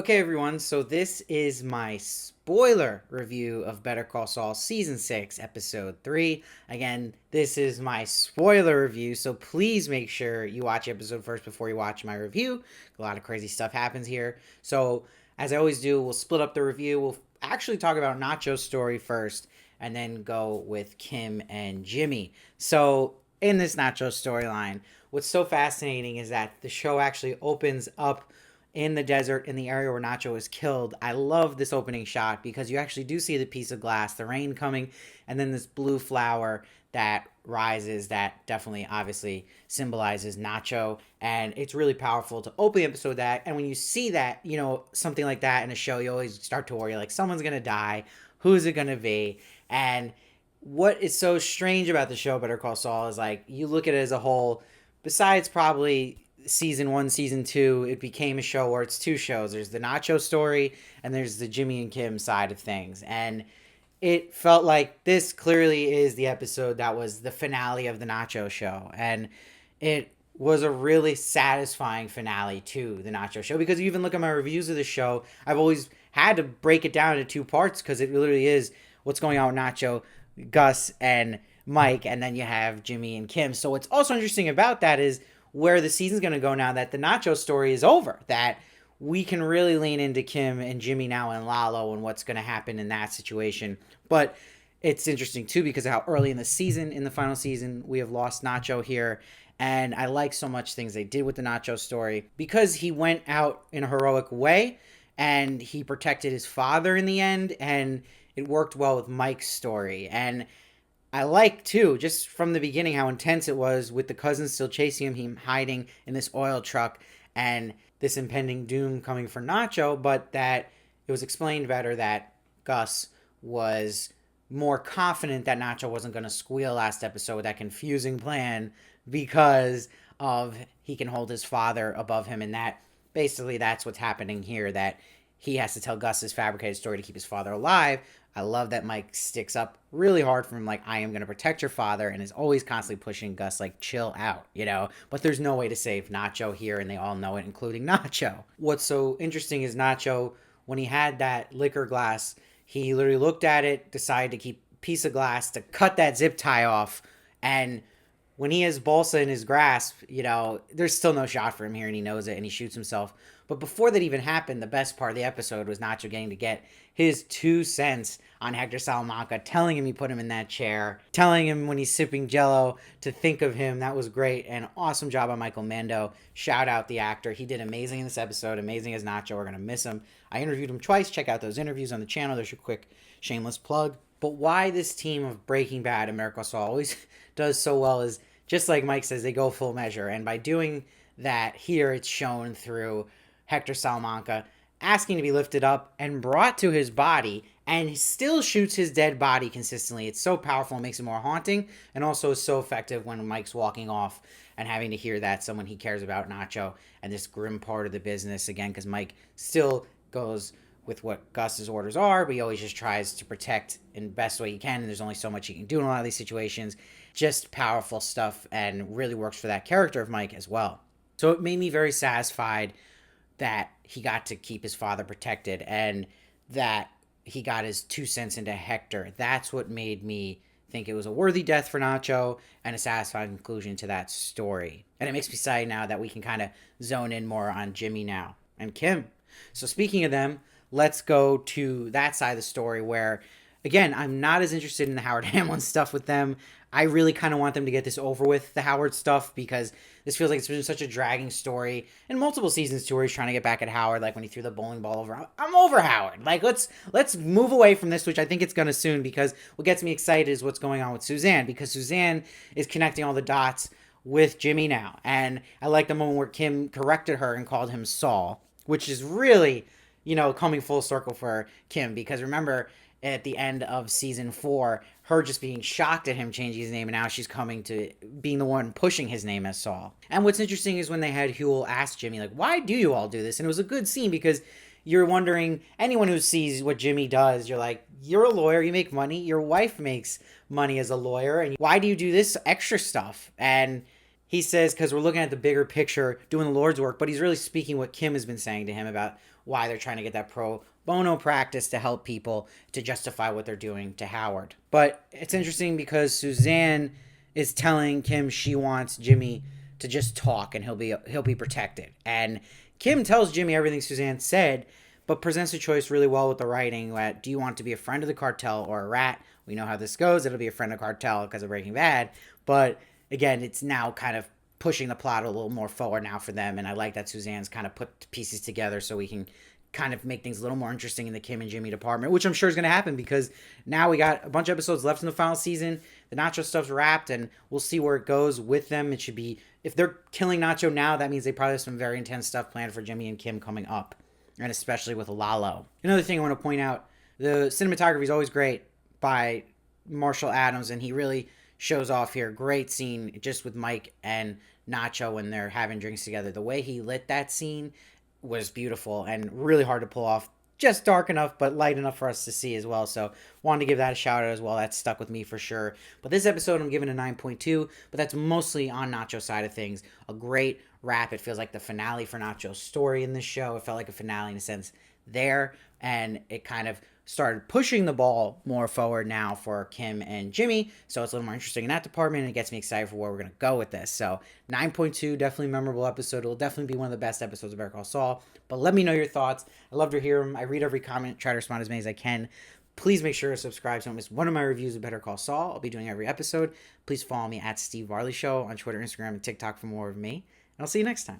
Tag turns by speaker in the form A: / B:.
A: Okay, everyone, so this is my spoiler review of Better Call Saul Season 6, Episode 3. Again, this is my spoiler review, so please make sure you watch the episode first before you watch my review. A lot of crazy stuff happens here. So, as I always do, we'll split up the review. We'll actually talk about Nacho Story first, and then go with Kim and Jimmy. So, in this Nacho storyline, what's so fascinating is that the show actually opens up in the desert in the area where Nacho is killed. I love this opening shot because you actually do see the piece of glass, the rain coming, and then this blue flower that rises that definitely obviously symbolizes Nacho, and it's really powerful to open the episode with that. And when you see that, something like that in a show, you always start to worry like someone's gonna die. Who's it gonna be? And what is so strange about the show Better Call Saul is like you look at it as a whole, besides probably season 1, season 2, it became a show where it's two shows. There's the Nacho Story and there's the Jimmy and Kim side of things. And it felt like this clearly is the episode that was the finale of the Nacho show. And it was a really satisfying finale to the Nacho show, because you even look at my reviews of the show, I've always had to break it down into two parts because it literally is what's going on with Nacho, Gus, and Mike, and then you have Jimmy and Kim. So what's also interesting about that is where the season's going to go now that the Nacho Story is over, that we can really lean into Kim and Jimmy now and Lalo and what's going to happen in that situation. But it's interesting too because of how early in the season, in the final season, we have lost Nacho here. And I like so much things they did with the Nacho Story because he went out in a heroic way and he protected his father in the end, and it worked well with Mike's story. And I like, too, just from the beginning, how intense it was with the cousins still chasing him hiding in this oil truck, and this impending doom coming for Nacho, but that it was explained better that Gus was more confident that Nacho wasn't going to squeal last episode with that confusing plan because of he can hold his father above him, and that basically that's what's happening here, that he has to tell Gus his fabricated story to keep his father alive. I love that Mike sticks up really hard for him, like, I am going to protect your father, and is always constantly pushing Gus, like, chill out, But there's no way to save Nacho here, and they all know it, including Nacho. What's so interesting is Nacho, when he had that liquor glass, he literally looked at it, decided to keep a piece of glass to cut that zip tie off, and when he has Balsa in his grasp, there's still no shot for him here, and he knows it, and he shoots himself. But before that even happened, the best part of the episode was Nacho getting to get his 2 cents on Hector Salamanca, telling him he put him in that chair, telling him when he's sipping Jell-O to think of him. That was great, and awesome job on Michael Mando. Shout out the actor. He did amazing in this episode, amazing as Nacho. We're going to miss him. I interviewed him twice. Check out those interviews on the channel. There's your quick shameless plug. But why this team of Breaking Bad and Better Call Saul always does so well is, just like Mike says, they go full measure. And by doing that here, it's shown through Hector Salamanca asking to be lifted up and brought to his body, and still shoots his dead body consistently. It's so powerful, it makes it more haunting, and also is so effective when Mike's walking off and having to hear that someone he cares about, Nacho, and this grim part of the business again, because Mike still goes with what Gus's orders are, but he always just tries to protect in the best way he can, and there's only so much he can do in a lot of these situations. Just powerful stuff, and really works for that character of Mike as well. So it made me very satisfied that he got to keep his father protected, and that he got his 2 cents into Hector. That's what made me think it was a worthy death for Nacho and a satisfying conclusion to that story. And it makes me excited now that we can kind of zone in more on Jimmy now and Kim. So speaking of them, let's go to that side of the story where, again, I'm not as interested in the Howard Hamlin stuff with them. I really kind of want them to get this over with, the Howard stuff, because this feels like it's been such a dragging story in multiple seasons too, where he's trying to get back at Howard, like when he threw the bowling ball over. I'm over Howard. Like, let's move away from this, which I think it's going to soon, because what gets me excited is what's going on with Suzanne, because Suzanne is connecting all the dots with Jimmy now. And I like the moment where Kim corrected her and called him Saul, which is really, coming full circle for Kim, because remember, at the end of season 4, her just being shocked at him changing his name, and now she's coming to being the one pushing his name as Saul. And what's interesting is when they had Huel ask Jimmy, like, why do you all do this? And it was a good scene, because you're wondering, anyone who sees what Jimmy does, you're like, you're a lawyer, you make money, your wife makes money as a lawyer, and why do you do this extra stuff? And he says, because we're looking at the bigger picture, doing the Lord's work, but he's really speaking what Kim has been saying to him about why they're trying to get that pro bono practice to help people to justify what they're doing to Howard. But it's interesting because Suzanne is telling Kim she wants Jimmy to just talk and he'll be protected. And Kim tells Jimmy everything Suzanne said, but presents the choice really well with the writing. That do you want to be a friend of the cartel or a rat? We know how this goes. It'll be a friend of cartel because of Breaking Bad. But again, it's now kind of pushing the plot a little more forward now for them. And I like that Suzanne's kind of put pieces together so we can kind of make things a little more interesting in the Kim and Jimmy department, which I'm sure is going to happen because now we got a bunch of episodes left in the final season. The Nacho stuff's wrapped, and we'll see where it goes with them. It should be, if they're killing Nacho now, that means they probably have some very intense stuff planned for Jimmy and Kim coming up, and especially with Lalo. Another thing I want to point out, the cinematography is always great by Marshall Adams, and he really shows off here. Great scene just with Mike and Nacho when they're having drinks together. The way he lit that scene was beautiful and really hard to pull off. Just dark enough, but light enough for us to see as well. So wanted to give that a shout out as well. That stuck with me for sure. But this episode I'm giving a 9.2, but that's mostly on Nacho's side of things. A great wrap. It feels like the finale for Nacho's story in this show. It felt like a finale in a sense there, and it kind of started pushing the ball more forward now for Kim and Jimmy, so it's a little more interesting in that department, and it gets me excited for where we're going to go with this. So 9.2, definitely memorable episode. It'll definitely be one of the best episodes of Better Call Saul, but let me know your thoughts. I love to hear them. I read every comment, try to respond as many as I can. Please make sure to subscribe so you don't miss one of my reviews of Better Call Saul. I'll be doing every episode. Please follow me at Steve Varley Show on Twitter, Instagram, and TikTok for more of me, and I'll see you next time.